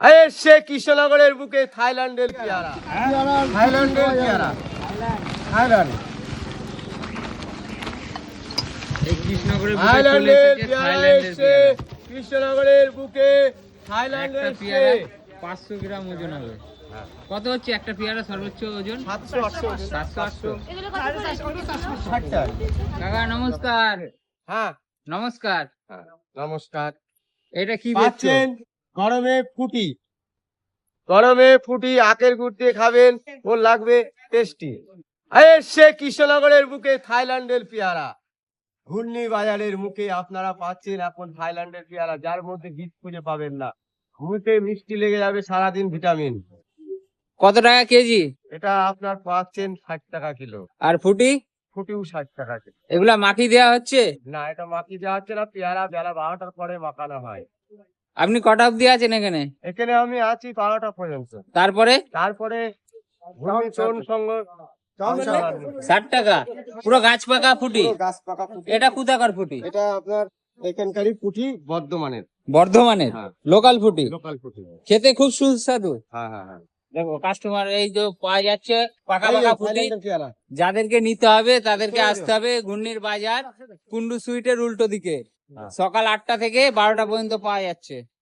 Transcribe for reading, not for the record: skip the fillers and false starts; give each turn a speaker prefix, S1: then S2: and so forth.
S1: আরে সে কৃষ্ণনগরের বুকে থাইল্যান্ডের পেয়ারা, থাইল্যান্ডের পেয়ারা, থাইল্যান্ড,
S2: এই কৃষ্ণনগরের বুকে চলে
S1: থাইল্যান্ডের
S2: এসেছে
S1: পেয়ারা
S2: থাইল্যান্ডের
S1: এসছে
S2: পেয়ারা।
S1: কৃষ্ণনগরের বুকে থাইল্যান্ডের
S2: একটা পেয়ারা 500 গ্রাম ওজন হবে। কত হচ্ছে একটা পেয়ারা সর্বোচ্চ ওজন? 700-800। কাকা নমস্কার।
S1: হ্যাঁ
S2: নমস্কার।
S1: হ্যাঁ, নমস্কার।
S2: এটা কি
S1: পাচ্ছেন
S2: বেচছেন?
S1: গরমে ফুটি, গরমে ফুটি আখের গুড় দিয়ে খাবেন, ওর লাগবে টেস্টি। আরে সে কৃষ্ণনগরের বুকে থাইল্যান্ডের পেয়ারা, ঘূর্ণি বাজারের মুখে আপনারা পাচ্ছেন এখন থাইল্যান্ডের পেয়ারা, যার মধ্যে বীজ খুঁজে পাবেন না। মুখে মিষ্টি লেগে যাবে সারাদিন, ভিটামিন।
S2: কত টাকা কেজি?
S1: এটা আপনার পাচ্ছেন 60 টাকা কিলো,
S2: আর ফুটি?
S1: ফুটিও 60 টাকা কিলো।
S2: এগুলা মাটি দেওয়া হচ্ছে?
S1: না, এটা মাটি দেওয়া হচ্ছে না, পেয়ারা বেলা 12টার পরে মাখানো হয়।
S2: আপনি কটা অব্দি আছেন এখানে?
S1: এখানে আমি আছি 12টা পর্যন্ত।
S2: তারপরে
S1: তারপরে ঘূর্ণিঝড় সঙ্গে
S2: 60 টাকা পুরো গাছ পাকা ফুটি।
S1: গাছ পাকা ফুটি।
S2: এটা কোথাকার ফুটি?
S1: এটা আপনার এখানকারই পুঁটি, বর্ধমানের।
S2: বর্ধমানের
S1: হ্যাঁ।
S2: লোকাল ফুটি।
S1: লোকাল পুঁটি।
S2: খেতে খুব সুস্বাদু।
S1: হ্যাঁ হ্যাঁ হ্যাঁ।
S2: দেখো কাস্টমার এই যে পাওয়া যাচ্ছে পাকা
S1: এই যে
S2: পাকা ফুটি।
S1: থাইল্যান্ডের পেয়ারা।
S2: যাদেরকে নিতে হবে তাদেরকে আসতে হবে ঘূর্ণির বাজার, কুন্ডু সুইটের উল্টো দিকে।
S1: হ্যাঁ।
S2: সকাল 8টা থেকে 12টা পর্যন্ত পাওয়া যাচ্ছে।